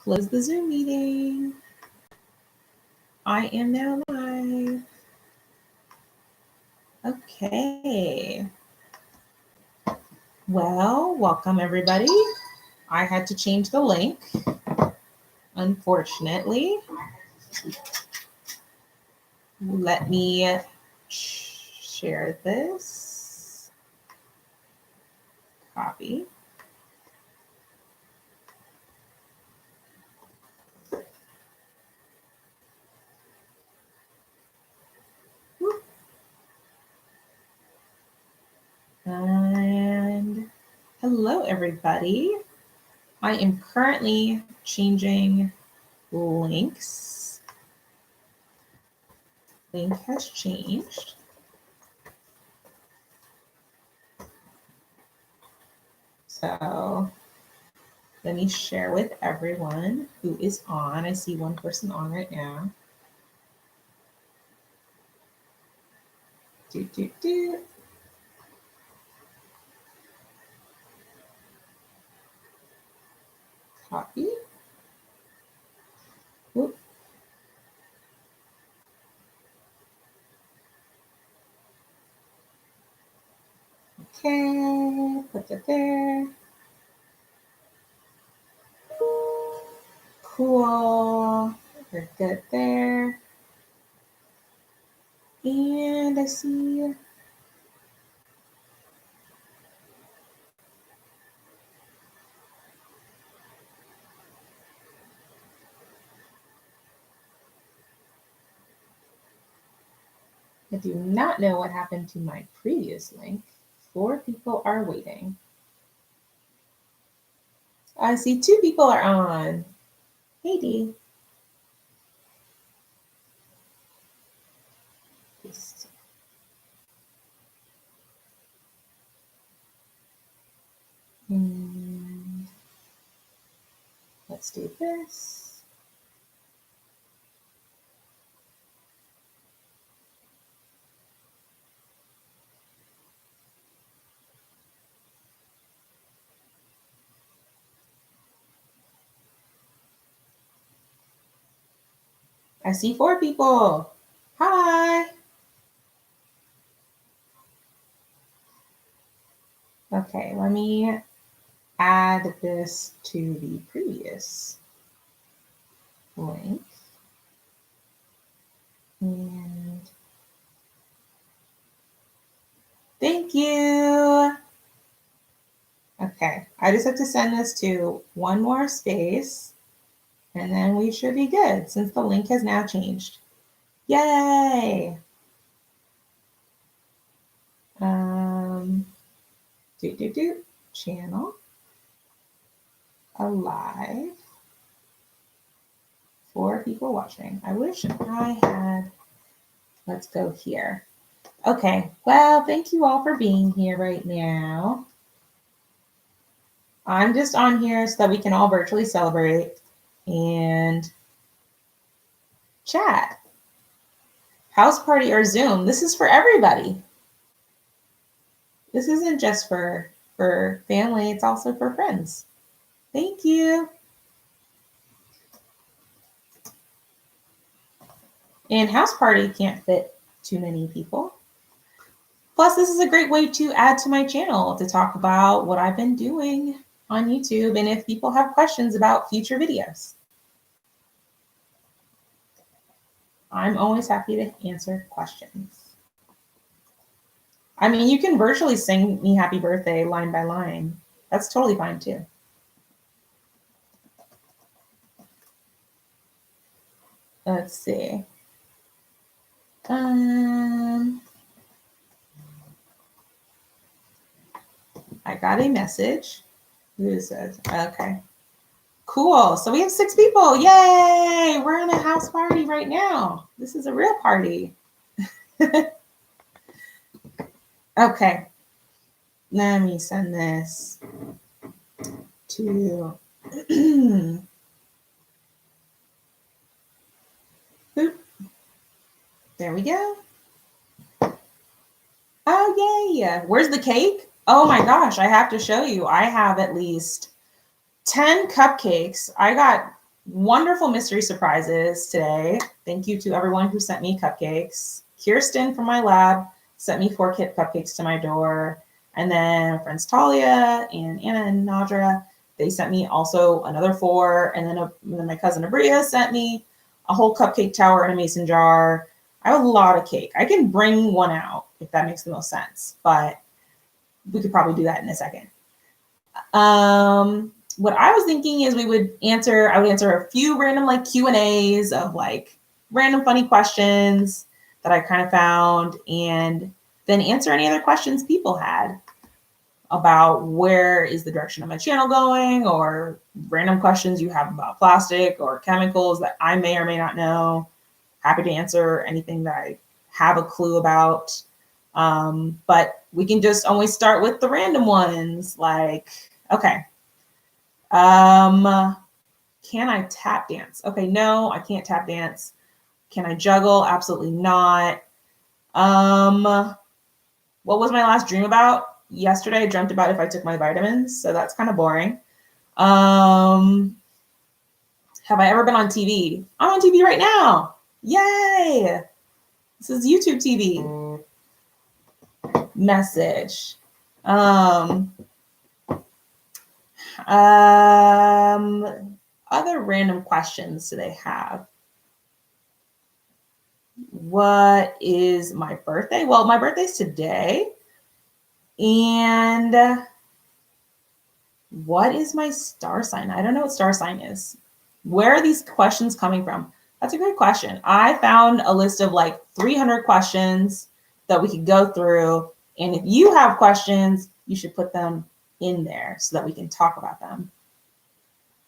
Close the Zoom meeting. I am now live. Okay. Well, welcome everybody. I had to change the link, unfortunately. Let me share this. Copy. And hello, everybody. I am currently changing links. Link has changed. So let me share with everyone who is on. I see one person on right now. Copy. Whoop. Okay, put that there. Cool. We're good there. And I see I do not know what happened to my previous link. 4 people are waiting. I see 2 people are on. Hey, Dee. And let's do this. I see 4 people. Hi. Okay, let me add this to the previous link. And thank you. Okay, I just have to send this to one more space and then we should be good since the link has now changed. Yay. Channel alive. 4 people watching. I wish I had, let's go here. Okay, well, thank you all for being here right now. I'm just on here so that we can all virtually celebrate and chat. House party or Zoom, this is for everybody. This isn't just for family, it's also for friends. Thank you. And house party can't fit too many people. Plus, this is a great way to add to my channel to talk about what I've been doing on YouTube and if people have questions about future videos. I'm always happy to answer questions. I mean, you can virtually sing me happy birthday line by line. That's totally fine too. Let's see. I got a message. Who says, okay. Cool. So we have 6 people. Yay! We're in a house party right now. This is a real party. Okay. Let me send this to boop. There we go. Oh, yay. Where's the cake? Oh my gosh, I have to show you. I have at least 10 cupcakes. I got Wonderful mystery surprises today. Thank you to everyone who sent me cupcakes. Kirsten from my lab sent me 4 kit cupcakes to my door. And then my friends Talia and Anna and Nadra, they sent me also another 4. And then my cousin Abria sent me a whole cupcake tower in a mason jar. I have a lot of cake. I can bring one out if that makes the most sense, but we could probably do that in a second. What I was thinking is I would answer a few random like Q&As of like random funny questions that I kind of found, and then answer any other questions people had about where is the direction of my channel going, or random questions you have about plastic or chemicals that I may or may not know. Happy to answer anything that I have a clue about. But we can just always start with the random ones. Like, okay. Can I tap dance? Okay, no, I can't tap dance. Can I juggle? Absolutely not. What was my last dream about? Yesterday I dreamt about if I took my vitamins, so that's kind of boring. Have I ever been on TV? I'm on TV right now. Yay! This is YouTube TV. Message. Other random questions do they have? What is my birthday? Well, my birthday's today. And what is my star sign? I don't know what star sign is. Where are these questions coming from? That's a great question. I found a list of like 300 questions that we could go through. And if you have questions, you should put them in there so that we can talk about them.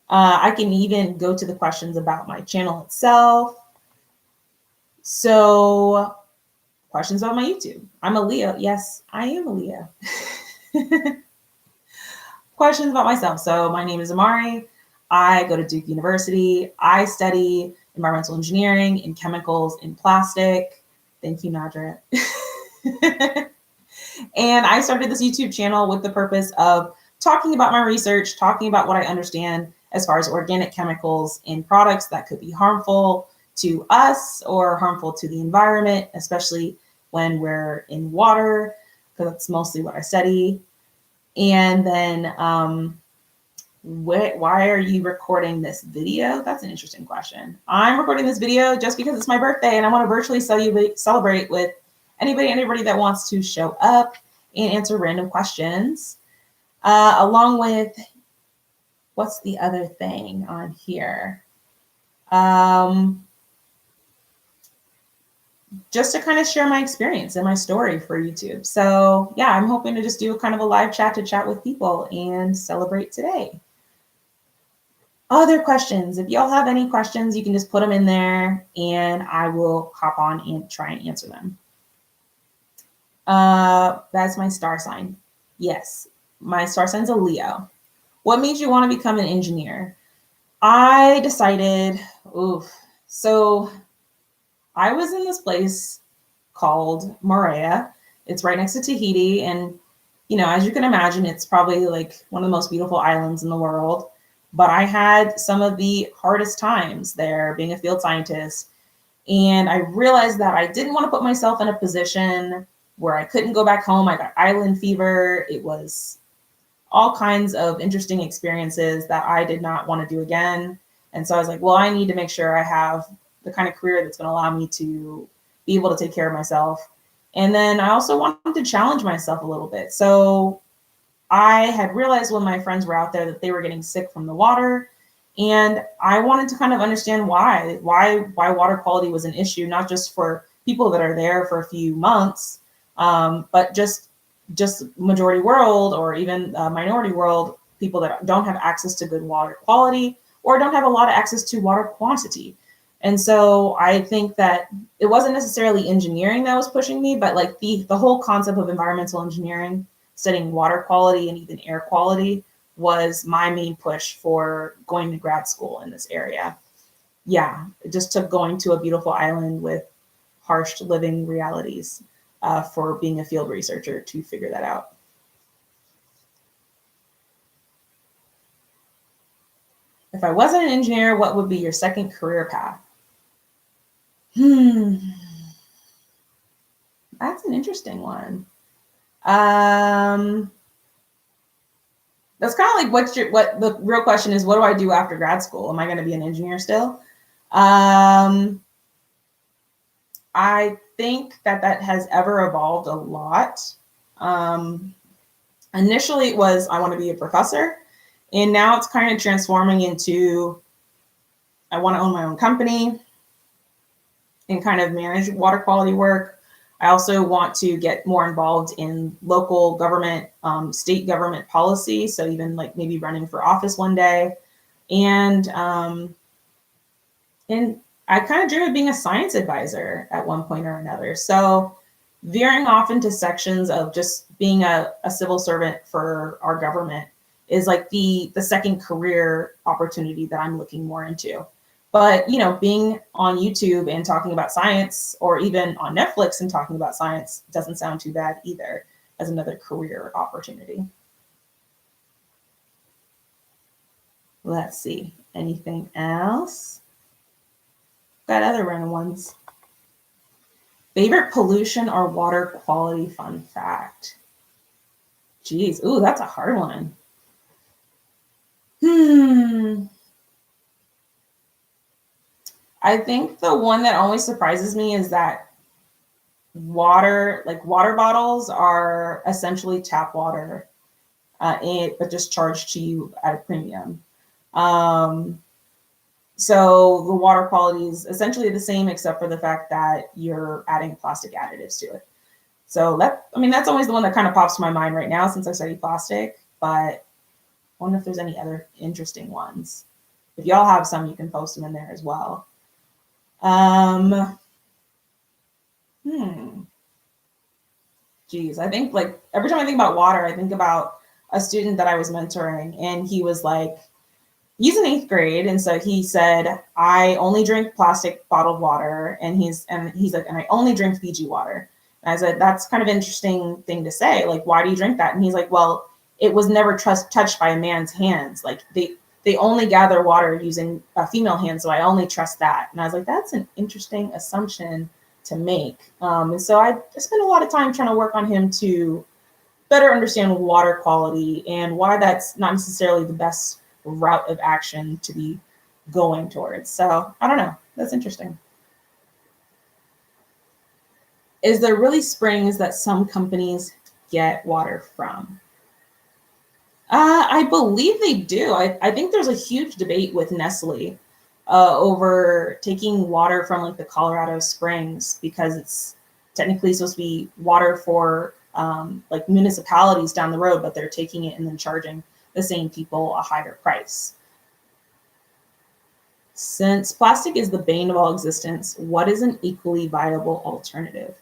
I can even go to the questions about my channel itself. So, questions about my YouTube. I'm a Leo. Yes, I am a Leo. Questions about myself. So, my name is Imari. I go to Duke University. I study environmental engineering in chemicals in plastic. Thank you, Nadra. And I started this YouTube channel with the purpose of talking about my research, talking about what I understand as far as organic chemicals in products that could be harmful to us or harmful to the environment, especially when we're in water, because that's mostly what I study. And then why are you recording this video? That's an interesting question. I'm recording this video just because it's my birthday and I want to virtually celebrate with anybody that wants to show up and answer random questions, along with, what's the other thing on here? Just to kind of share my experience and my story for YouTube. So yeah, I'm hoping to just do a kind of a live chat to chat with people and celebrate today. Other questions, if y'all have any questions, you can just put them in there and I will hop on and try and answer them. That's my star sign. Yes, my star sign's a Leo. What made you want to become an engineer? I decided, so I was in this place called Moorea. It's right next to Tahiti. And, you know, as you can imagine, it's probably like one of the most beautiful islands in the world. But I had some of the hardest times there being a field scientist. And I realized that I didn't want to put myself in a position where I couldn't go back home. I got island fever. It was all kinds of interesting experiences that I did not want to do again. And so I was like, well, I need to make sure I have the kind of career that's going to allow me to be able to take care of myself. And then I also wanted to challenge myself a little bit. So I had realized when my friends were out there that they were getting sick from the water. And I wanted to kind of understand why water quality was an issue, not just for people that are there for a few months, but just majority world or even minority world, people that don't have access to good water quality or don't have a lot of access to water quantity. And so I think that it wasn't necessarily engineering that was pushing me, but like the whole concept of environmental engineering, studying water quality and even air quality, was my main push for going to grad school in this area. Yeah, it just took going to a beautiful island with harsh living realities for being a field researcher to figure that out. If I wasn't an engineer, what would be your second career path? That's an interesting one. That's kind of like what the real question is, what do I do after grad school? Am I going to be an engineer still? I think that has ever evolved a lot. Initially it was, I want to be a professor, and now it's kind of transforming into, I want to own my own company and kind of manage water quality work. I also want to get more involved in local government, state government policy. So even like maybe running for office one day. And I kind of dream of being a science advisor at one point or another. So veering off into sections of just being a civil servant for our government is like the second career opportunity that I'm looking more into. But, you know, being on YouTube and talking about science, or even on Netflix and talking about science, doesn't sound too bad either as another career opportunity. Let's see, anything else? Got other random ones. Favorite pollution or water quality fun fact? Geez, ooh, that's a hard one. I think the one that always surprises me is that water bottles are essentially tap water, but just charged to you at a premium. So the water quality is essentially the same, except for the fact that you're adding plastic additives to it. So that's always the one that kind of pops to my mind right now since I study plastic, but I wonder if there's any other interesting ones. If y'all have some, you can post them in there as well. Geez, I think like every time I think about water, I think about a student that I was mentoring, and he was like, he's in 8th grade. And so he said, I only drink plastic bottled water. And he's like, and I only drink Fiji water. And I said, that's kind of interesting thing to say. Like, why do you drink that? And he's like, well, it was never touched by a man's hands. Like they only gather water using a female hand. So I only trust that. And I was like, that's an interesting assumption to make. And so I spent a lot of time trying to work on him to better understand water quality and why that's not necessarily the best route of action to be going towards. So I don't know. That's interesting. Is there really springs that some companies get water from? I believe they do. I think there's a huge debate with Nestle over taking water from like the Colorado Springs, because it's technically supposed to be water for like municipalities down the road, but they're taking it and then charging the same people a higher price. Since plastic is the bane of all existence, what is an equally viable alternative?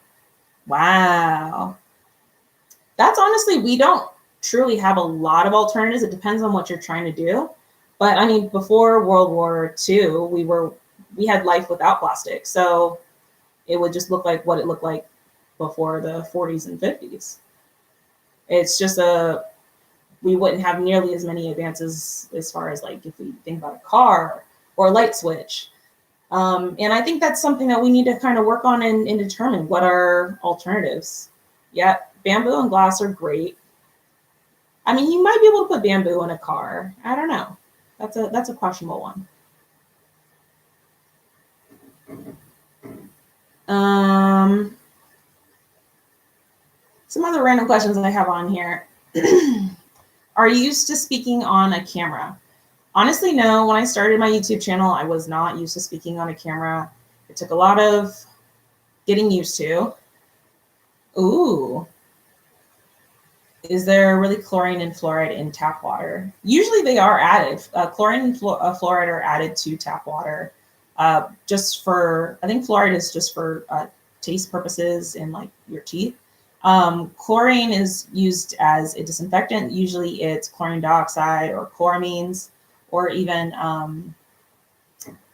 Wow. That's honestly, we don't truly have a lot of alternatives. It depends on what you're trying to do. But I mean, before World War II, we had life without plastic. So it would just look like what it looked like before the 40s and 50s. It's just we wouldn't have nearly as many advances as far as like if we think about a car or a light switch. And I think that's something that we need to kind of work on and determine what are alternatives. Yeah, bamboo and glass are great. I mean, you might be able to put bamboo in a car. I don't know. That's a questionable one. Some other random questions that I have on here. Are you used to speaking on a camera? Honestly, no. When I started my YouTube channel, I was not used to speaking on a camera. It took a lot of getting used to. Ooh. Is there really chlorine and fluoride in tap water? Usually they are added. Chlorine and fluoride are added to tap water. Just for, I think fluoride is just for taste purposes in like your teeth. Chlorine is used as a disinfectant. Usually it's chlorine dioxide or chloramines, or even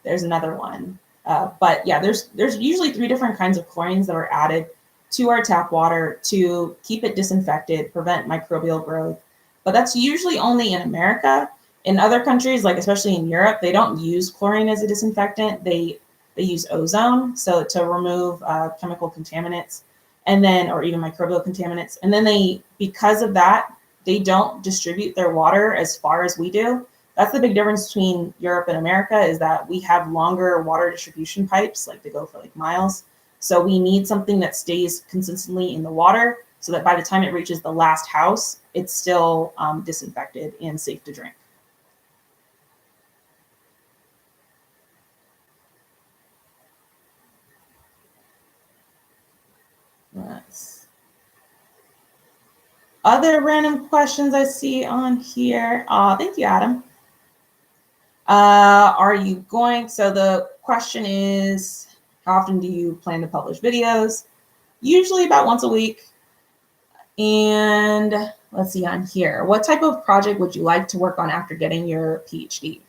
there's another one. But yeah, there's usually 3 different kinds of chlorines that are added to our tap water to keep it disinfected, prevent microbial growth. But that's usually only in America. In other countries, like especially in Europe, they don't use chlorine as a disinfectant. They use ozone, so to remove chemical contaminants, and then, or even microbial contaminants. And then because of that, they don't distribute their water as far as we do. That's the big difference between Europe and America, is that we have longer water distribution pipes, like they go for like miles. So we need something that stays consistently in the water so that by the time it reaches the last house, it's still disinfected and safe to drink. Other random questions I see on here. Thank you, Adam. Are you going? So the question is, how often do you plan to publish videos? Usually about once a week. And let's see on here. What type of project would you like to work on after getting your PhD?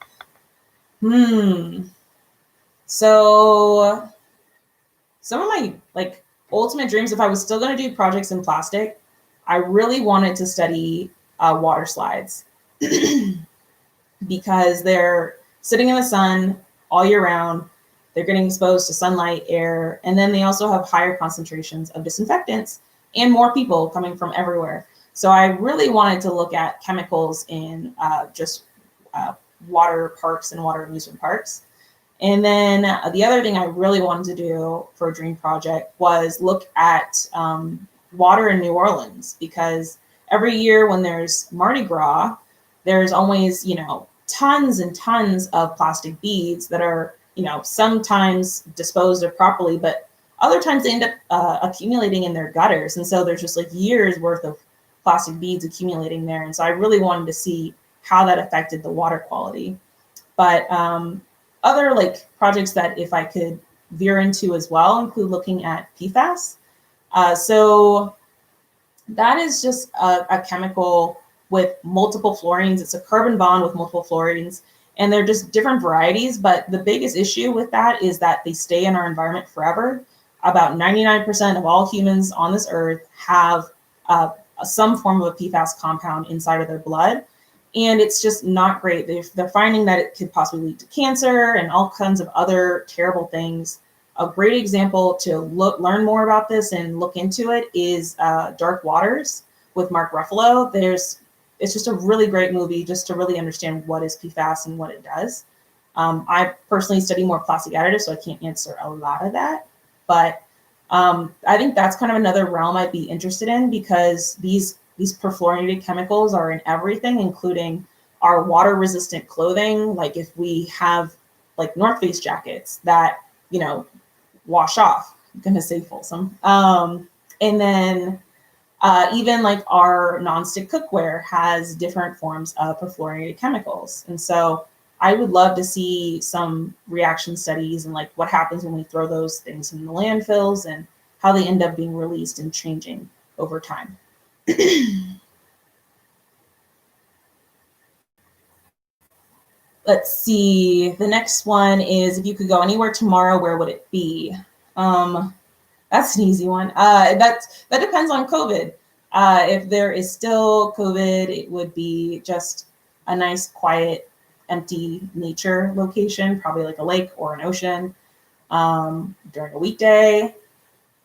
So some of my like ultimate dreams, if I was still going to do projects in plastic, I really wanted to study water slides because they're sitting in the sun all year round. They're getting exposed to sunlight, air, and then they also have higher concentrations of disinfectants and more people coming from everywhere. So I really wanted to look at chemicals in just water parks and water amusement parks. And then the other thing I really wanted to do for a dream project was look at water in New Orleans, because every year when there's Mardi Gras, there's always, tons and tons of plastic beads that are, sometimes disposed of properly, but other times they end up accumulating in their gutters. And so there's just like years worth of plastic beads accumulating there. And so I really wanted to see how that affected the water quality. But other like projects that if I could veer into as well include looking at PFAS. So that is just a chemical with multiple fluorines. It's a carbon bond with multiple fluorines, and they're just different varieties. But the biggest issue with that is that they stay in our environment forever. About 99% of all humans on this earth have some form of a PFAS compound inside of their blood. And it's just not great. They're finding that it could possibly lead to cancer and all kinds of other terrible things. A great example to learn more about this and look into it is Dark Waters with Mark Ruffalo. It's just a really great movie just to really understand what is PFAS and what it does. I personally study more plastic additives, so I can't answer a lot of that. But I think that's kind of another realm I'd be interested in, because these perfluorinated chemicals are in everything, including our water-resistant clothing. Like if we have like North Face jackets that, wash off, I'm gonna say Folsom. And then even like our nonstick cookware has different forms of perfluorinated chemicals. And so I would love to see some reaction studies and like what happens when we throw those things in the landfills and how they end up being released and changing over time. Let's see. The next one is, if you could go anywhere tomorrow, where would it be? That's an easy one. That depends on COVID. If there is still COVID, it would be just a nice, quiet, empty nature location, probably like a lake or an ocean during a weekday.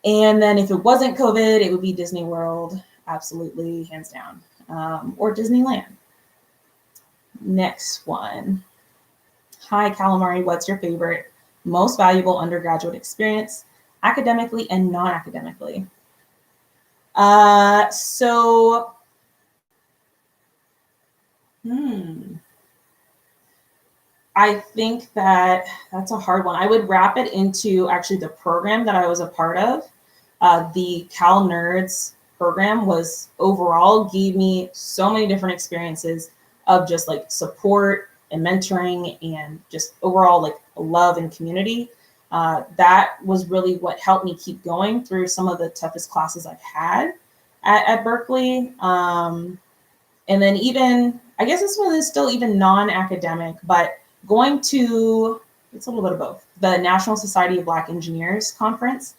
And then if it wasn't COVID, it would be Disney World, absolutely, hands down, or Disneyland. Next one. Hi, Calamari. What's your favorite, most valuable undergraduate experience, academically and non-academically? I think that's a hard one. I would wrap it into actually the program that I was a part of. The Cal Nerds program was overall gave me so many different experiences of just like support and mentoring and just overall like love and community. That was really what helped me keep going through some of the toughest classes I've had at Berkeley. And then even, I guess this one is still even non-academic, but going to, it's a little bit of both, the National Society of Black Engineers conference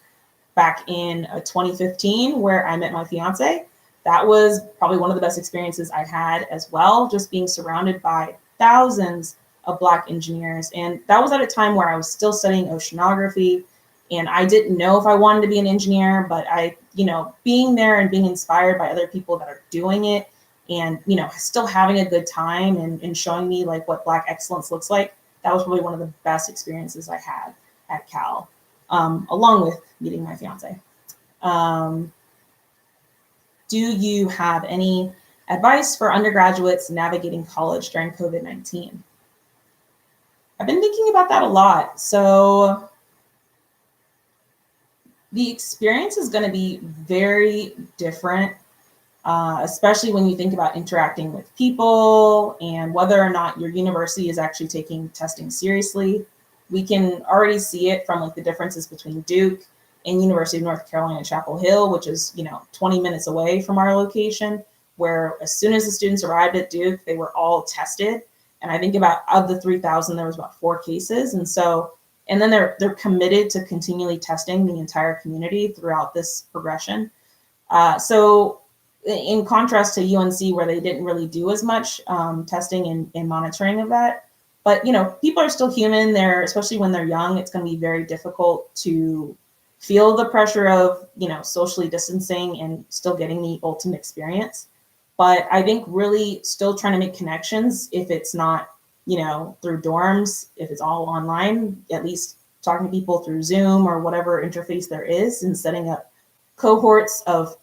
back in 2015, where I met my fiance. That was probably one of the best experiences I had as well, just being surrounded by thousands of Black engineers. And that was at a time where I was still studying oceanography, and I didn't know if I wanted to be an engineer, but being there and being inspired by other people that are doing it, and, still having a good time and showing me like what Black excellence looks like, that was probably one of the best experiences I had at Cal, along with meeting my fiance. Do you have any advice for undergraduates navigating college during COVID-19? I've been thinking about that a lot. So the experience is going to be very different, especially when you think about interacting with people and whether or not your university is actually taking testing seriously. We can already see it from like the differences between Duke and University of North Carolina, Chapel Hill, which is 20 minutes away from our location, where as soon as the students arrived at Duke, they were all tested. And I think about of the 3,000, there was about 4 cases. And then they're committed to continually testing the entire community throughout this progression. So in contrast to UNC, where they didn't really do as much testing and monitoring of that, but people are still human. They're, especially when they're young, it's going to be very difficult to feel the pressure of socially distancing and still getting the ultimate experience. But I think really still trying to make connections, if it's not through dorms, if it's all online, at least talking to people through Zoom or whatever interface there is, and setting up cohorts of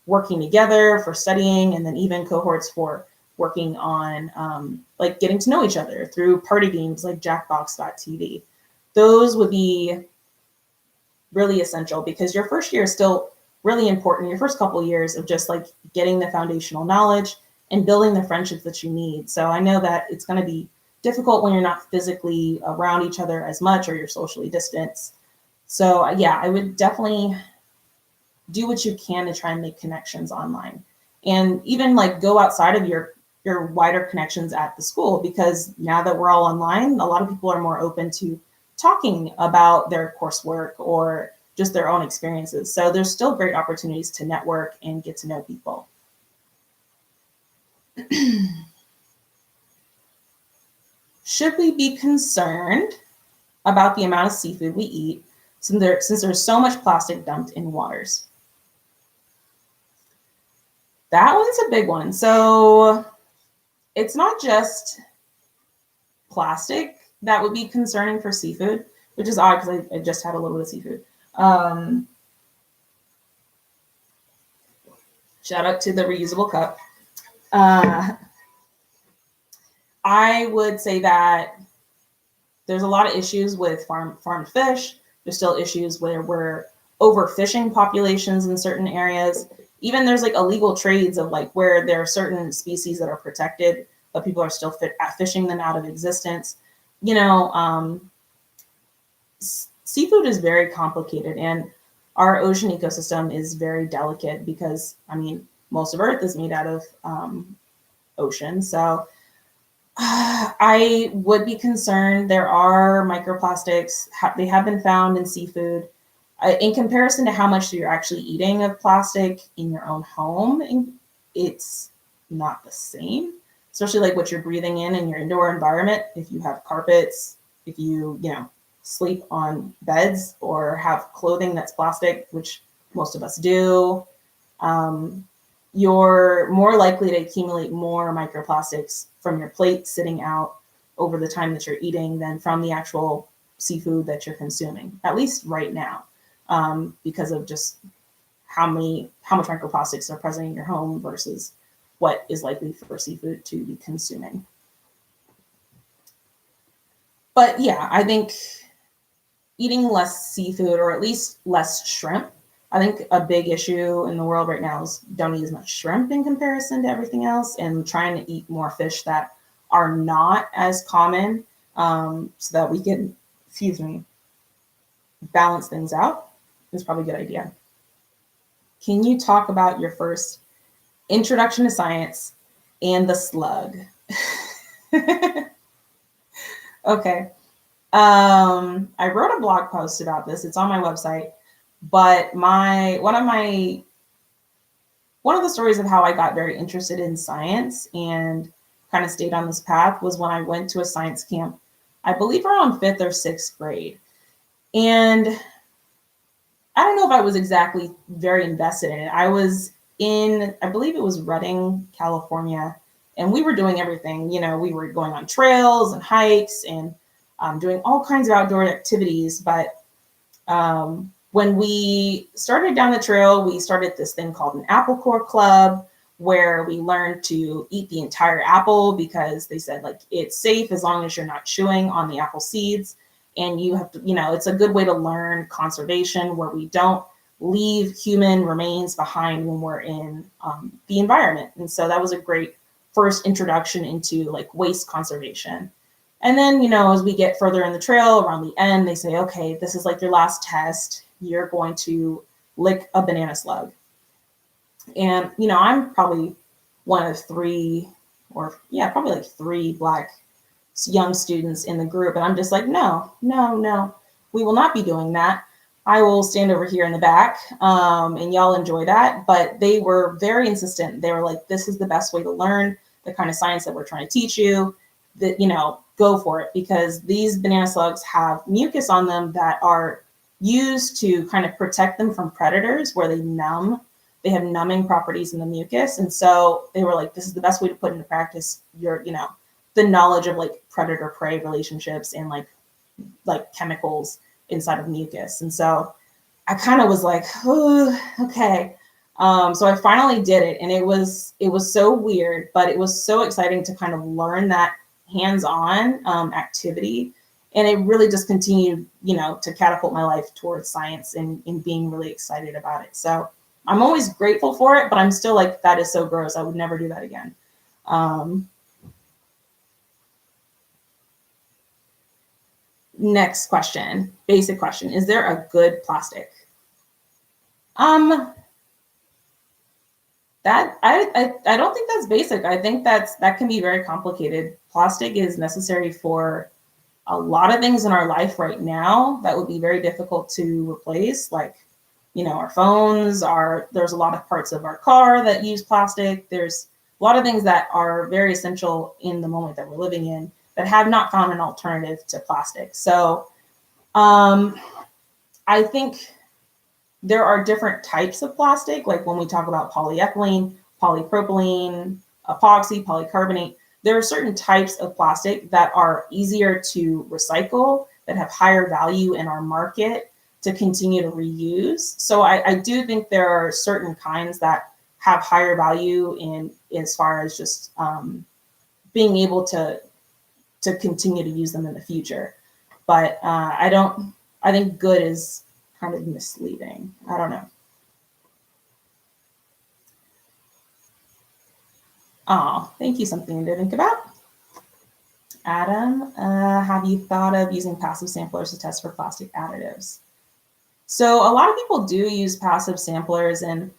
working together for studying, and then even cohorts for working on like getting to know each other through party games like Jackbox.tv. Those would be really essential, because your first year is still really important. Your first couple of years of just like getting the foundational knowledge and building the friendships that you need. So I know that it's going to be difficult when you're not physically around each other as much, or you're socially distanced. So yeah, I would definitely do what you can to try and make connections online, and even like go outside of your wider connections at the school, because now that we're all online, a lot of people are more open to talking about their coursework or just their own experiences. So there's still great opportunities to network and get to know people. Should we be concerned about the amount of seafood we eat since there's so much plastic dumped in waters? That one's a big one. So it's not just plastic that would be concerning for seafood, which is odd because I just had a little bit of seafood. Shout out to the reusable cup. I would say that there's a lot of issues with farmed fish. There's still issues where we're overfishing populations in certain areas. Even there's like illegal trades of like where there are certain species that are protected, but people are still fishing them out of existence. Seafood is very complicated, and our ocean ecosystem is very delicate because, most of Earth is made out of ocean. So I would be concerned. There are microplastics. They have been found in seafood. In comparison to how much you're actually eating of plastic in your own home, it's not the same, especially like what you're breathing in your indoor environment. If you have carpets, if you sleep on beds or have clothing that's plastic, which most of us do, you're more likely to accumulate more microplastics from your plate sitting out over the time that you're eating than from the actual seafood that you're consuming, at least right now, because of just how much microplastics are present in your home versus what is likely for seafood to be consuming. But yeah, I think eating less seafood, or at least less shrimp. I think a big issue in the world right now is don't eat as much shrimp in comparison to everything else, and trying to eat more fish that are not as common, so that we can, balance things out is probably a good idea. Can you talk about your first introduction to science and the slug? Okay. I wrote a blog post about this. It's on my website, but one of the stories of how I got very interested in science and kind of stayed on this path was when I went to a science camp, I believe around 5th or 6th grade. And I don't know if I was exactly very invested in it. I was in, I believe it was Redding, California, and we were doing everything. You know, we were going on trails and hikes and doing all kinds of outdoor activities. But when we started down the trail, we started this thing called an apple core club, where we learned to eat the entire apple because they said like it's safe as long as you're not chewing on the apple seeds. And you have to, you know, it's a good way to learn conservation where we don't leave human remains behind when we're in the environment. And so that was a great first introduction into like waste conservation. And then, you know, as we get further in the trail around the end, they say, okay, this is like your last test. You're going to lick a banana slug. And, you know, I'm probably one of three, or yeah, probably like 3 Black young students in the group. And I'm just like, no, we will not be doing that. I will stand over here in the back and y'all enjoy that. But they were very insistent. They were like, this is the best way to learn the kind of science that we're trying to teach you, that, you know, go for it, because these banana slugs have mucus on them that are used to kind of protect them from predators, where they numb. They have numbing properties in the mucus. And so they were like, this is the best way to put into practice your, you know, the knowledge of like predator prey relationships and like chemicals inside of mucus. And so I kind of was like, oh, okay. So I finally did it, and it was so weird, but it was so exciting to kind of learn that hands-on activity. And it really just continued, you know, to catapult my life towards science and being really excited about it. So I'm always grateful for it, but I'm still like, that is so gross. I would never do that again. Next question, basic question. Is there a good plastic? That I don't think that's basic. I think that can be very complicated. Plastic is necessary for a lot of things in our life right now that would be very difficult to replace. Like, you know, our phones there's a lot of parts of our car that use plastic. There's a lot of things that are very essential in the moment that we're living in that have not found an alternative to plastic. So I think there are different types of plastic. Like when we talk about polyethylene, polypropylene, epoxy, polycarbonate, there are certain types of plastic that are easier to recycle, that have higher value in our market to continue to reuse. So I do think there are certain kinds that have higher value in as far as just being able to continue to use them in the future. But I think good is kind of misleading. I don't know. Oh, thank you. Something to think about. Adam, have you thought of using passive samplers to test for plastic additives? So a lot of people do use passive samplers, and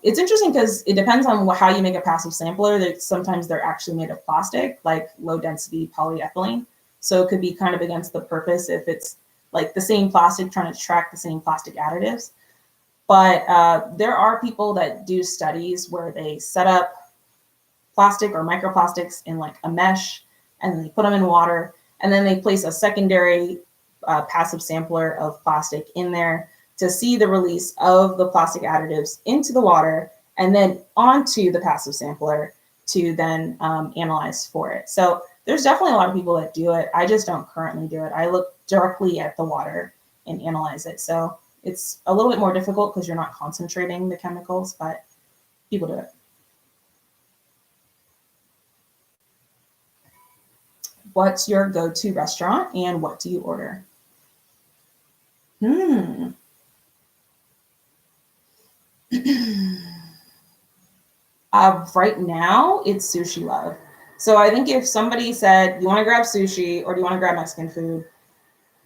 it's interesting because it depends on how you make a passive sampler. Sometimes they're actually made of plastic, like low density polyethylene. So it could be kind of against the purpose if it's like the same plastic trying to track the same plastic additives. But there are people that do studies where they set up plastic or microplastics in like a mesh, and then they put them in water, and then they place a secondary passive sampler of plastic in there to see the release of the plastic additives into the water and then onto the passive sampler to then analyze for it. So there's definitely a lot of people that do it. I just don't currently do it. I look directly at the water and analyze it. So it's a little bit more difficult because you're not concentrating the chemicals, but people do it. What's your go-to restaurant and what do you order? Right now, it's Sushi Love. So I think if somebody said, you want to grab sushi or do you want to grab Mexican food?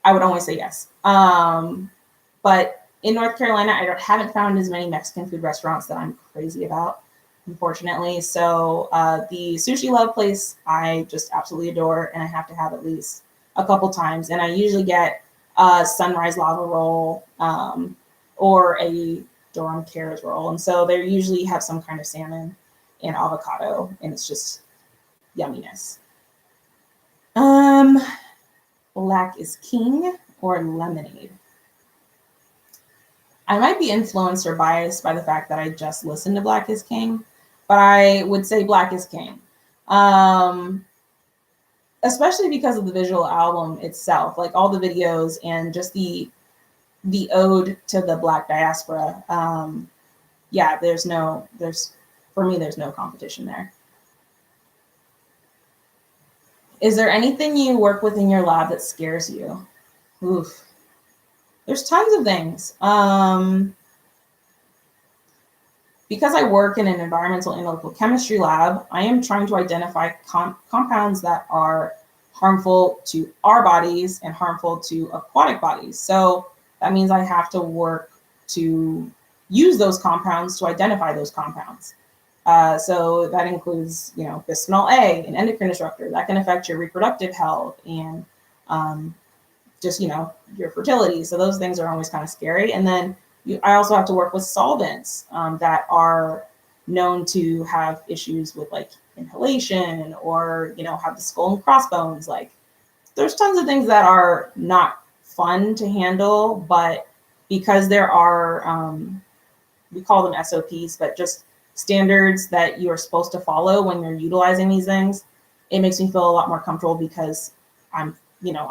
I would always say yes. But in North Carolina, haven't found as many Mexican food restaurants that I'm crazy about, unfortunately. So the Sushi Love place, I just absolutely adore, and I have to have at least a couple times. And I usually get a sunrise lava roll or a Durham carrot roll. And so they usually have some kind of salmon and avocado, and it's just, yumminess. Black is king or lemonade? I might be influenced or biased by the fact that I just listened to Black is King, but I would say Black is King. Especially because of the visual album itself, like all the videos and just the ode to the Black diaspora. Yeah, there's for me, there's no competition there. Is there anything you work with in your lab that scares you? Oof. There's tons of things. Because I work in an environmental analytical chemistry lab, I am trying to identify compounds that are harmful to our bodies and harmful to aquatic bodies. So that means I have to work to use those compounds to identify those compounds. So that includes, bisphenol A, an endocrine disruptor that can affect your reproductive health and just, your fertility. So those things are always kind of scary. And then I also have to work with solvents that are known to have issues with like inhalation or, have the skull and crossbones. Like there's tons of things that are not fun to handle, but because there are, we call them SOPs, but just standards that you're supposed to follow when you're utilizing these things, it makes me feel a lot more comfortable because I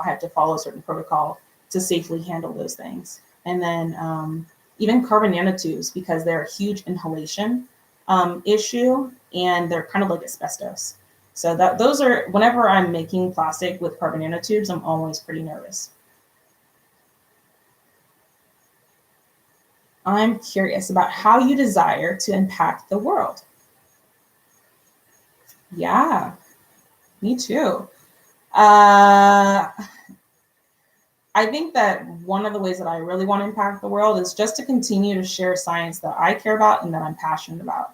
have to follow a certain protocol to safely handle those things. And then even carbon nanotubes, because they're a huge inhalation issue and they're kind of like asbestos. So those are, whenever I'm making plastic with carbon nanotubes, I'm always pretty nervous. I'm curious about how you desire to impact the world. Yeah, me too. I think that one of the ways that I really want to impact the world is just to continue to share science that I care about and that I'm passionate about.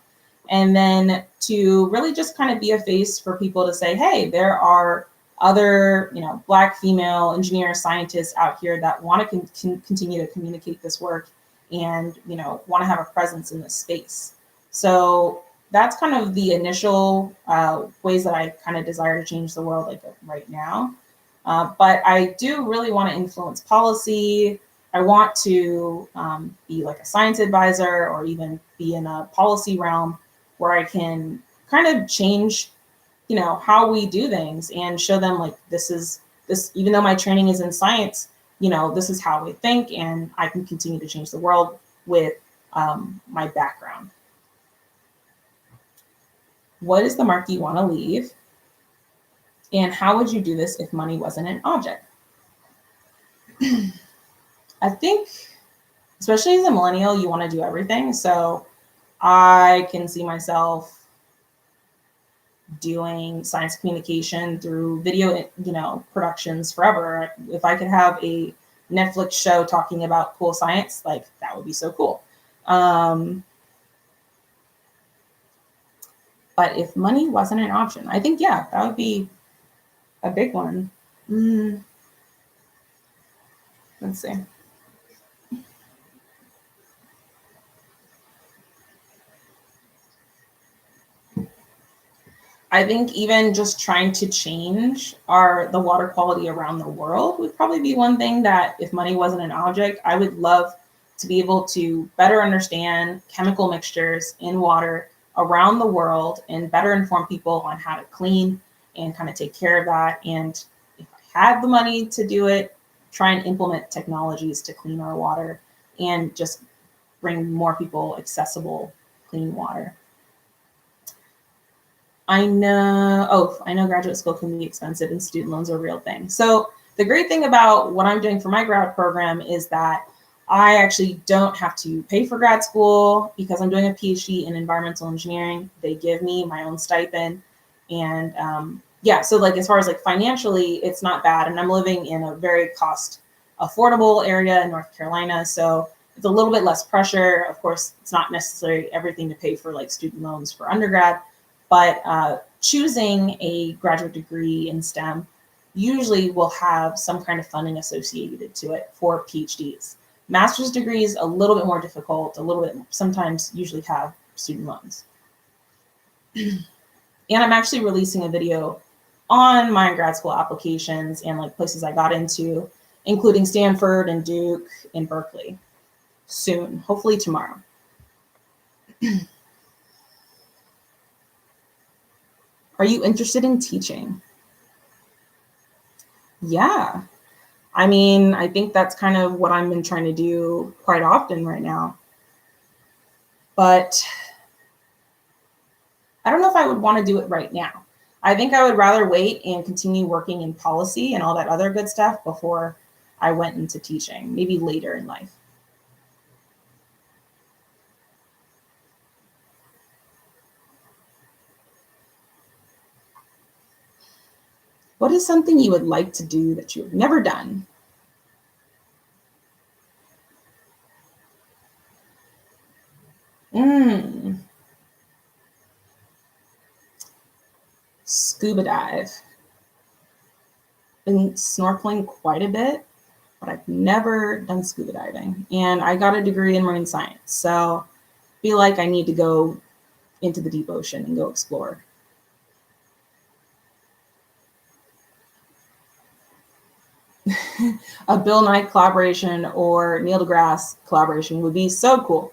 And then to really just kind of be a face for people to say, hey, there are other, Black female engineers, scientists out here that want to continue to communicate this work and, want to have a presence in this space. So that's kind of the initial ways that I kind of desire to change the world like right now. But I do really want to influence policy. I want to be like a science advisor or even be in a policy realm where I can kind of change, how we do things and show them like this, even though my training is in science, this is how we think and I can continue to change the world with my background. What is the mark you want to leave? And how would you do this if money wasn't an object? I think, especially as a millennial, you want to do everything. So I can see myself doing science communication through video, productions forever. If I could have a Netflix show talking about cool science, like that would be so cool. But if money wasn't an option, I think, yeah, that would be a big one. Let's see. I think even just trying to change the water quality around the world would probably be one thing that if money wasn't an object, I would love to be able to better understand chemical mixtures in water around the world and better inform people on how to clean and kind of take care of that. And if I had the money to do it, try and implement technologies to clean our water and just bring more people accessible clean water. I know graduate school can be expensive and student loans are a real thing. So the great thing about what I'm doing for my grad program is that I actually don't have to pay for grad school because I'm doing a PhD in environmental engineering. They give me my own stipend. And so like as far as like financially, it's not bad. And I'm living in a very cost affordable area in North Carolina. So it's a little bit less pressure. Of course, it's not necessarily everything to pay for like student loans for undergrad, but choosing a graduate degree in STEM usually will have some kind of funding associated to it for PhDs. Master's degrees, a little bit more difficult, sometimes usually have student loans. And I'm actually releasing a video on my grad school applications and like places I got into, including Stanford and Duke and Berkeley soon, hopefully tomorrow. Are you interested in teaching? Yeah. I mean, I think that's kind of what I've been trying to do quite often right now. But I don't know if I would want to do it right now. I think I would rather wait and continue working in policy and all that other good stuff before I went into teaching, maybe later in life. What is something you would like to do that you've never done? Scuba dive. Been snorkeling quite a bit, but I've never done scuba diving. And I got a degree in marine science, so I feel like I need to go into the deep ocean and go explore. A Bill Nye collaboration or Neil deGrasse collaboration would be so cool.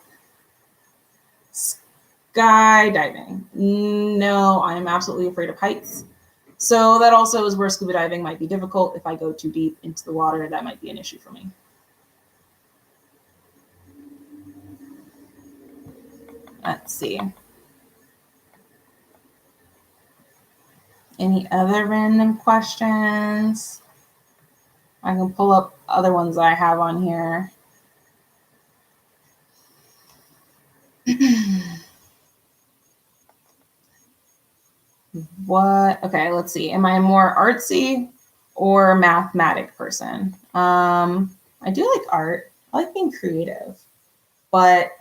Skydiving. No, I am absolutely afraid of heights. So that also is where scuba diving might be difficult. If I go too deep into the water, that might be an issue for me. Let's see. Any other random questions? I can pull up other ones I have on here. What? Okay, let's see. Am I a more artsy or mathematic person? I do like art. I like being creative, but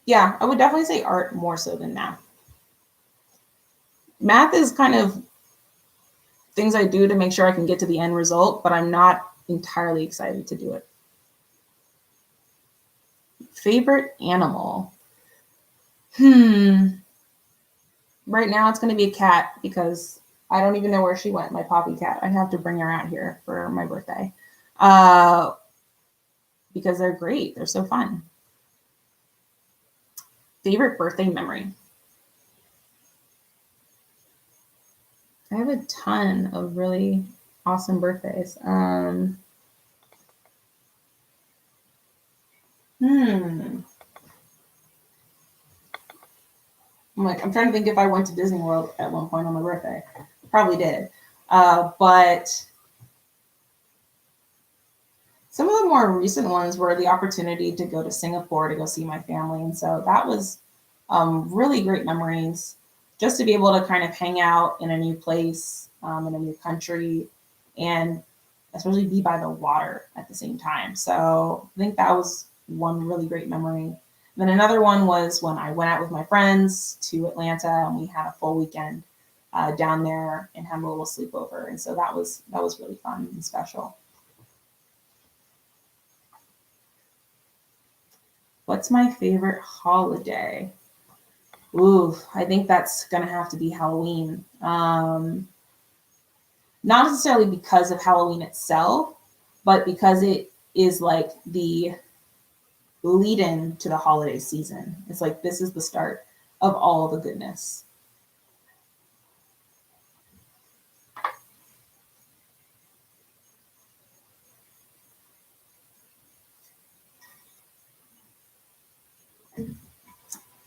yeah, I would definitely say art more so than math. Math is kind of things I do to make sure I can get to the end result, but I'm not entirely excited to do it. Favorite animal? Right now it's going to be a cat because I don't even know where she went, my poppy cat. I have to bring her out here for my birthday because they're great. They're so fun. Favorite birthday memory? I have a ton of really awesome birthdays. I'm trying to think if I went to Disney World at one point on my birthday. Probably did. But some of the more recent ones were the opportunity to go to Singapore to go see my family. And so that was really great memories just to be able to kind of hang out in a new place, in a new country, and especially be by the water at the same time. So I think that was one really great memory. And then another one was when I went out with my friends to Atlanta and we had a full weekend down there and had a little sleepover. And so that was really fun and special. What's my favorite holiday? Ooh, I think that's going to have to be Halloween. Not necessarily because of Halloween itself, but because it is like the lead in to the holiday season. It's like this is the start of all the goodness.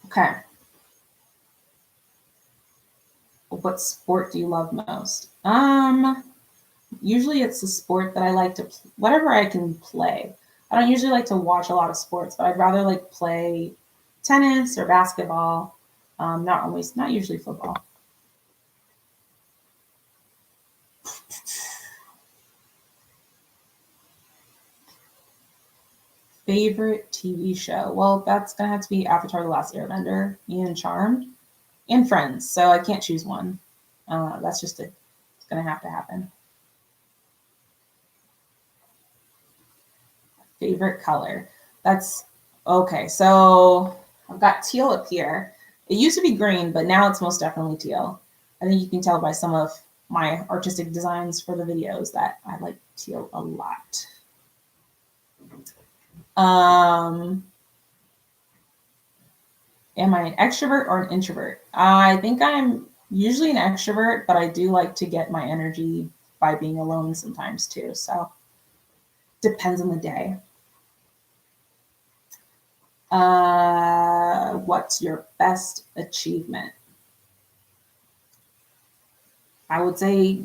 Okay. What sport do you love most? Usually it's a sport that I like to, whatever I can play. I don't usually like to watch a lot of sports, but I'd rather like play tennis or basketball. Not usually football. Favorite TV show? Well, that's gonna have to be Avatar: The Last Airbender and Charmed and Friends. So I can't choose one. That's just it's gonna have to happen. Favorite color? That's okay. So I've got teal up here. It used to be green, but now it's most definitely teal. I think you can tell by some of my artistic designs for the videos that I like teal a lot. Am I an extrovert or an introvert? I think I'm usually an extrovert, but I do like to get my energy by being alone sometimes too. So depends on the day. What's your best achievement? I would say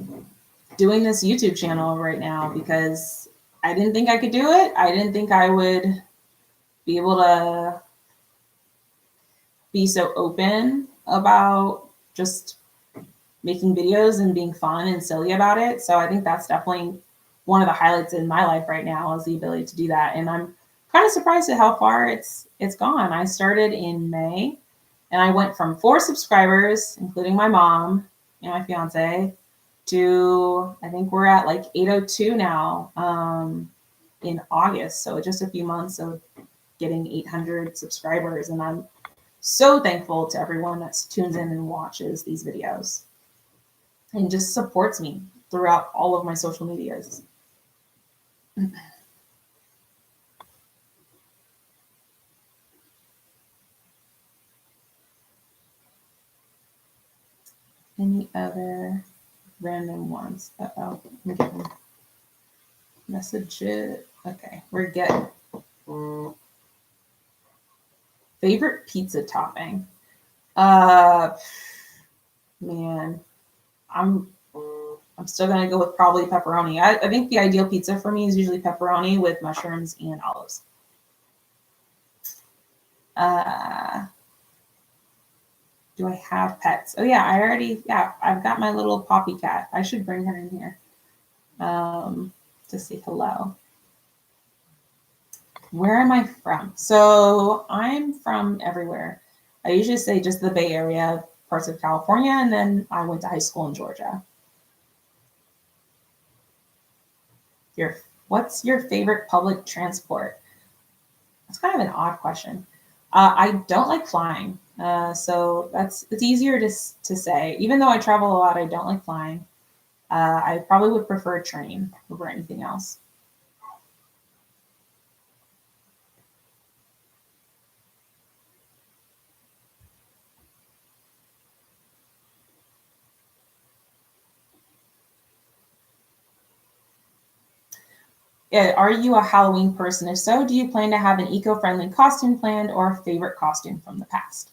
doing this YouTube channel right now, because I didn't think I could do it. I didn't think I would be able to be so open about just making videos and being fun and silly about it. So I think that's definitely one of the highlights in my life right now, is the ability to do that. And I'm kind of surprised at how far it's gone. I started in May, and I went from 4 subscribers, including my mom and my fiance, to I think we're at like 802 now in August. So just a few months of getting 800 subscribers. And I'm so thankful to everyone that tunes in and watches these videos and just supports me throughout all of my social medias. Any other random ones? Uh-oh, I'm getting messages. Okay, we're good. Favorite pizza topping? Man, I'm still gonna go with probably pepperoni. I think the ideal pizza for me is usually pepperoni with mushrooms and olives. Do I have pets? Oh yeah, I've got my little Poppy cat. I should bring her in here to say hello. Where am I from? So I'm from everywhere. I usually say just the Bay Area, parts of California, and then I went to high school in Georgia. What's your favorite public transport? That's kind of an odd question. I don't like flying, so it's easier to say. Even though I travel a lot, I don't like flying. I probably would prefer a train over anything else. Are you a Halloween person? If so, do you plan to have an eco-friendly costume planned or a favorite costume from the past?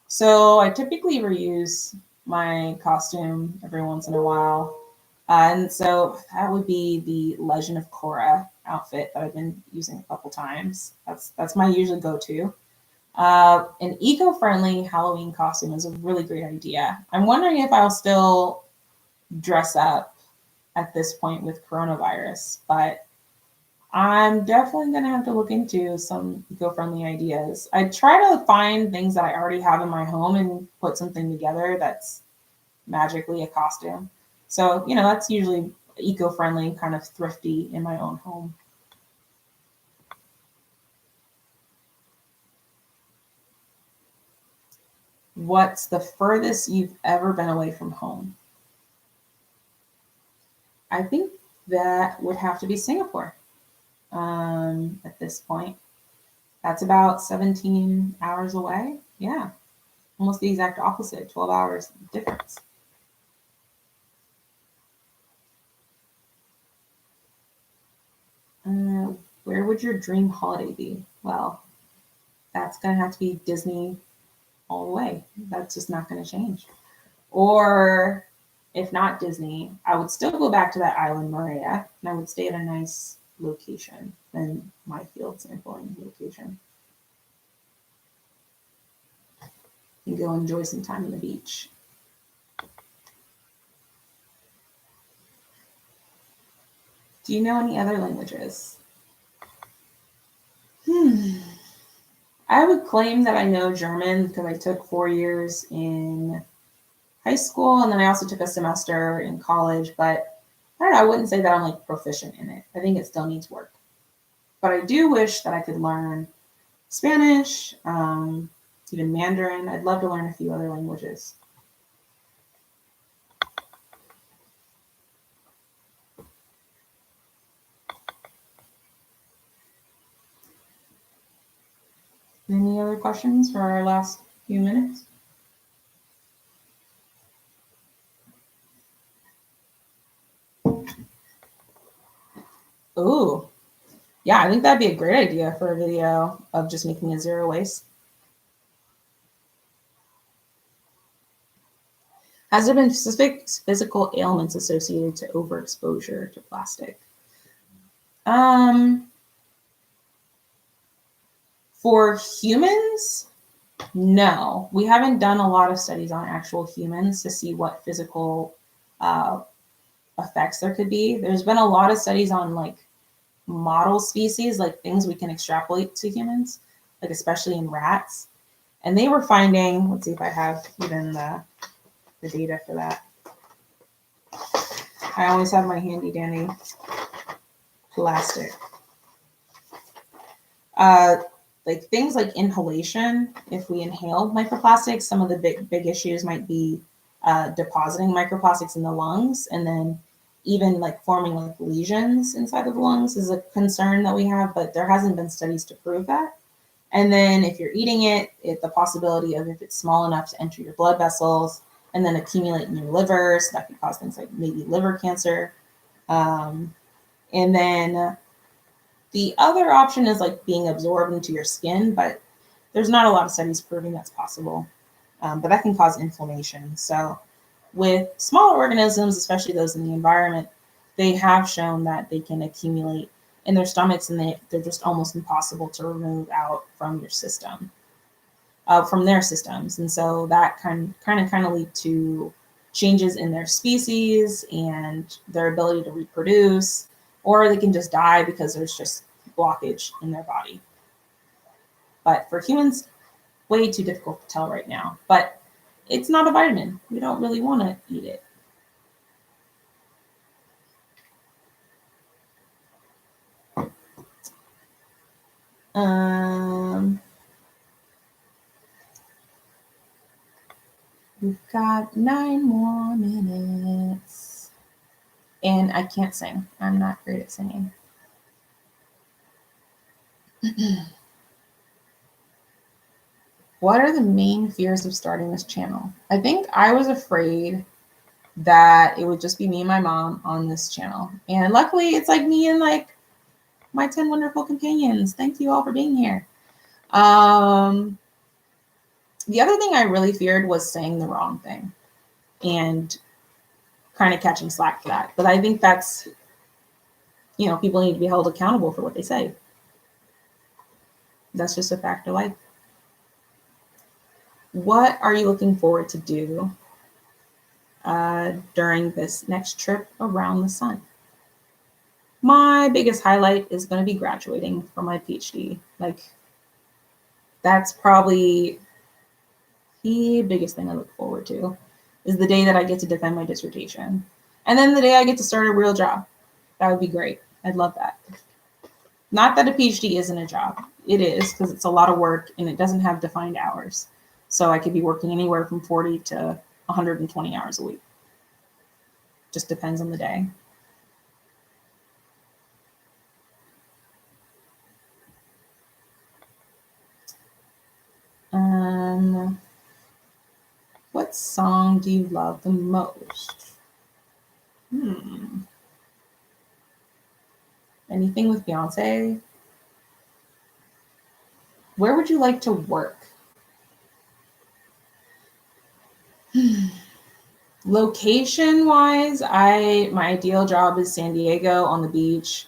So I typically reuse my costume every once in a while. And so that would be the Legend of Korra outfit that I've been using a couple times. That's my usual go-to. An eco-friendly Halloween costume is a really great idea. I'm wondering if I'll still dress up at this point with coronavirus, but I'm definitely going to have to look into some eco-friendly ideas. I try to find things that I already have in my home and put something together that's magically a costume. So, that's usually eco-friendly, kind of thrifty in my own home. What's the furthest you've ever been away from home? I think that would have to be Singapore at this point. That's about 17 hours away. Yeah, almost the exact opposite, 12 hours difference. Where would your dream holiday be? Well, that's going to have to be Disney all the way. That's just not going to change. Or if not Disney, I would still go back to that island, Maria, and I would stay at a nice location than my field sampling location. And go enjoy some time on the beach. Do you know any other languages? I would claim that I know German because I took 4 years in high school, and then I also took a semester in college, but I don't know, I wouldn't say that I'm like proficient in it. I think it still needs work. But I do wish that I could learn Spanish, even Mandarin. I'd love to learn a few other languages. Any other questions for our last few minutes? Ooh, yeah, I think that'd be a great idea for a video of just making a zero waste. Has there been specific physical ailments associated to overexposure to plastic? For humans, no. We haven't done a lot of studies on actual humans to see what physical effects there could be. There's been a lot of studies on like model species, like things we can extrapolate to humans, like especially in rats. And they were finding, let's see if I have even the data for that. I always have my handy dandy plastic. Like things like inhalation, if we inhale microplastics, some of the big issues might be depositing microplastics in the lungs, and then even like forming like lesions inside of the lungs is a concern that we have, but there hasn't been studies to prove that. And then if you're eating it, the possibility of if it's small enough to enter your blood vessels and then accumulate in your liver, so that could cause things like maybe liver cancer. And then the other option is like being absorbed into your skin, but there's not a lot of studies proving that's possible. But that can cause inflammation. So with smaller organisms, especially those in the environment, they have shown that they can accumulate in their stomachs, and they're just almost impossible to remove out from your system, from their systems. And so that kind of lead to changes in their species and their ability to reproduce, or they can just die because there's just blockage in their body. But for humans, way too difficult to tell right now. But it's not a vitamin. We don't really want to eat it. We've got 9 more minutes. And I can't sing. I'm not great at singing. What are the main fears of starting this channel? I think I was afraid that it would just be me and my mom on this channel. And luckily it's like me and like my 10 wonderful companions. Thank you all for being here. The other thing I really feared was saying the wrong thing and kind of catching slack for that. But I think that's, people need to be held accountable for what they say. That's just a fact of life. What are you looking forward to do during this next trip around the sun? My biggest highlight is going to be graduating from my PhD. Like, that's probably the biggest thing I look forward to, is the day that I get to defend my dissertation. And then the day I get to start a real job. That would be great. I'd love that. Not that a PhD isn't a job. It is, because it's a lot of work and it doesn't have defined hours. So I could be working anywhere from 40 to 120 hours a week. Just depends on the day. What song do you love the most? Anything with Beyonce? Where would you like to work? Location-wise, my ideal job is San Diego on the beach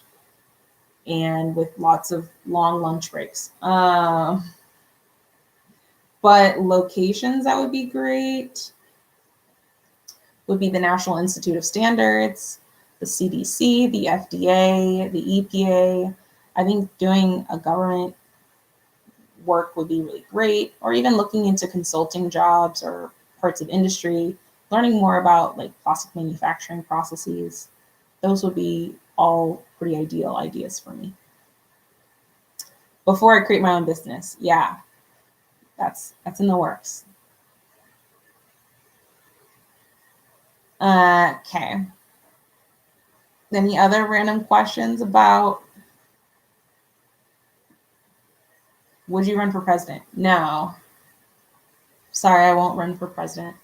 and with lots of long lunch breaks. But locations that would be great would be the National Institute of Standards, the CDC, the FDA, the EPA. I think doing a government work would be really great, or even looking into consulting jobs or parts of industry, learning more about like plastic manufacturing processes. Those would be all pretty ideal ideas for me. Before I create my own business, yeah. That's in the works. Okay. Any other random questions about, would you run for president? No. Sorry, I won't run for president.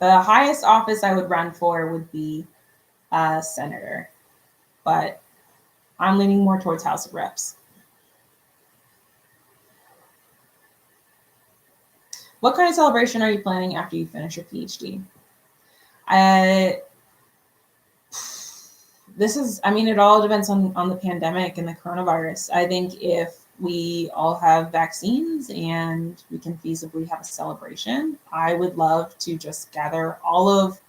The highest office I would run for would be senator, but I'm leaning more towards House of Reps. What kind of celebration are you planning after you finish your PhD? It all depends on the pandemic and the coronavirus. I think if we all have vaccines and we can feasibly have a celebration, I would love to just gather all of,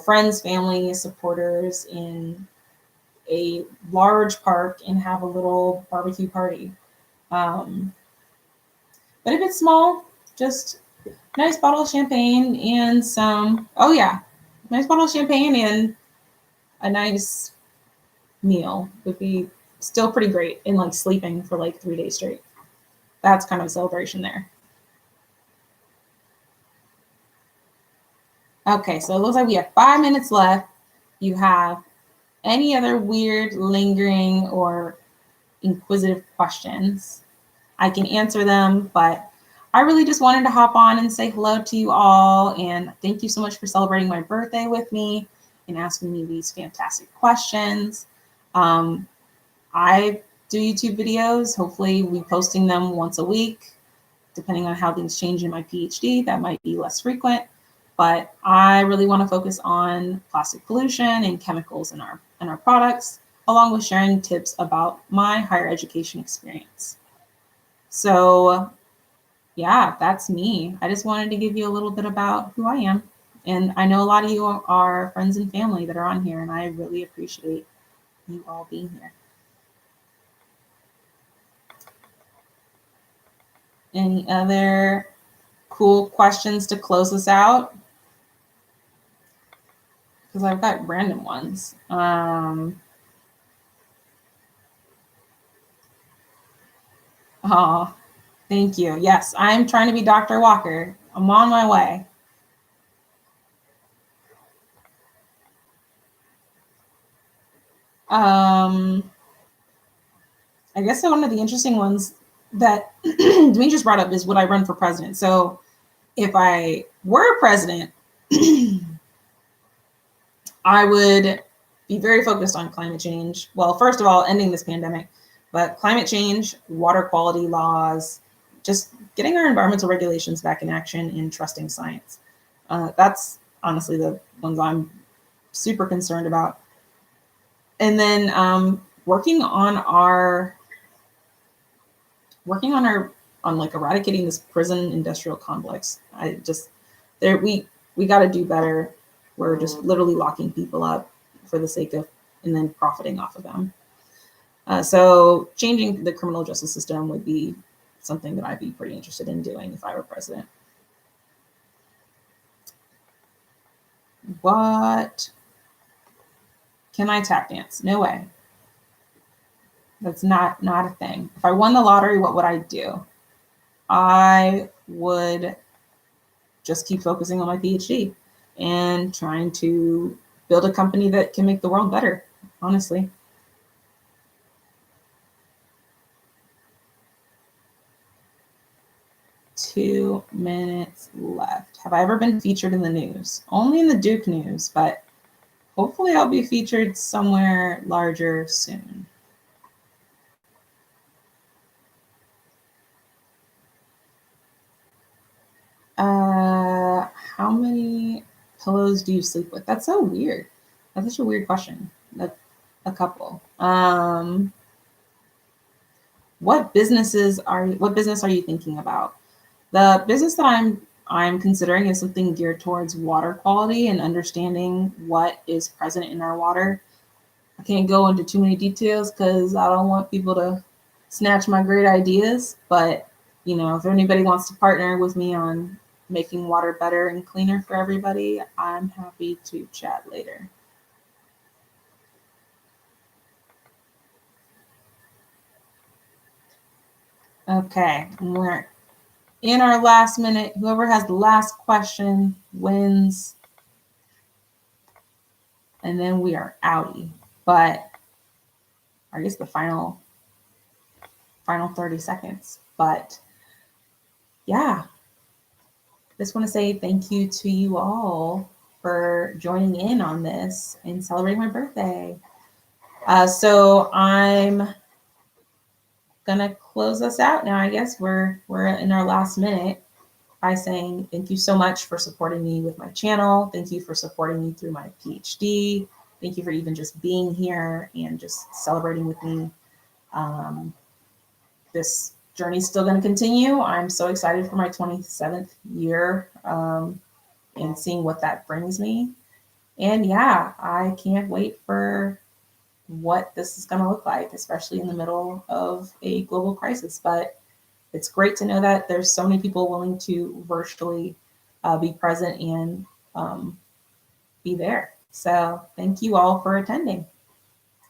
friends, family, supporters in a large park and have a little barbecue party. But if it's small, just nice bottle of champagne and nice bottle of champagne and a nice meal would be still pretty great, and like sleeping for like 3 days straight. That's kind of a celebration there. Okay, so it looks like we have 5 minutes left. You have any other weird, lingering, or inquisitive questions? I can answer them, but I really just wanted to hop on and say hello to you all, and thank you so much for celebrating my birthday with me and asking me these fantastic questions. I do YouTube videos. Hopefully we posting them once a week. Depending on how things change in my PhD, that might be less frequent. But I really want to focus on plastic pollution and chemicals in our products, along with sharing tips about my higher education experience. So yeah, that's me. I just wanted to give you a little bit about who I am. And I know a lot of you are friends and family that are on here, and I really appreciate you all being here. Any other cool questions to close us out? Because I've got random ones. Oh, thank you. Yes, I'm trying to be Dr. Walker. I'm on my way. I guess one of the interesting ones that Demetrius brought up is, would I run for president? So if I were president, I would be very focused on climate change. Well, first of all, ending this pandemic, but climate change, water quality laws, just getting our environmental regulations back in action and trusting science. That's honestly the ones I'm super concerned about. And then working on like eradicating this prison industrial complex. We got to do better. We're just literally locking people up for the sake of, and then profiting off of them. So changing the criminal justice system would be something that I'd be pretty interested in doing if I were president. What? Can I tap dance? No way. That's not a thing. If I won the lottery, what would I do? I would just keep focusing on my PhD and trying to build a company that can make the world better, honestly. Two minutes left. Have I ever been featured in the news? Only in the Duke News, but hopefully I'll be featured somewhere larger soon. How many pillows do you sleep with? That's so weird. That's such a weird question. That's a couple. What business are you thinking about? The business that I'm considering is something geared towards water quality and understanding what is present in our water. I can't go into too many details because I don't want people to snatch my great ideas. But if anybody wants to partner with me on making water better and cleaner for everybody, I'm happy to chat later. Okay, in our last minute, whoever has the last question wins. And then we are outie. But I guess the final 30 seconds. But yeah, just want to say thank you to you all for joining in on this and celebrating my birthday. So I'm gonna close us out now. I guess we're in our last minute by saying thank you so much for supporting me with my channel. Thank you for supporting me through my PhD. Thank you for even just being here and just celebrating with me. This journey is still going to continue. I'm so excited for my 27th year and seeing what that brings me. And yeah, I can't wait for what this is going to look like, especially in the middle of a global crisis. But it's great to know that there's so many people willing to virtually be present and be there. So thank you all for attending.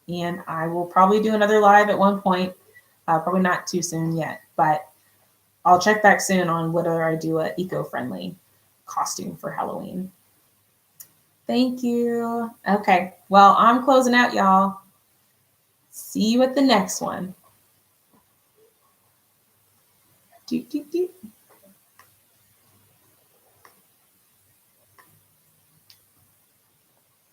And I will probably do another live at one point, probably not too soon yet, but I'll check back soon on whether I do an eco-friendly costume for Halloween. Thank you. Okay, well, I'm closing out, y'all. See you at the next one. Doot, doot, doot.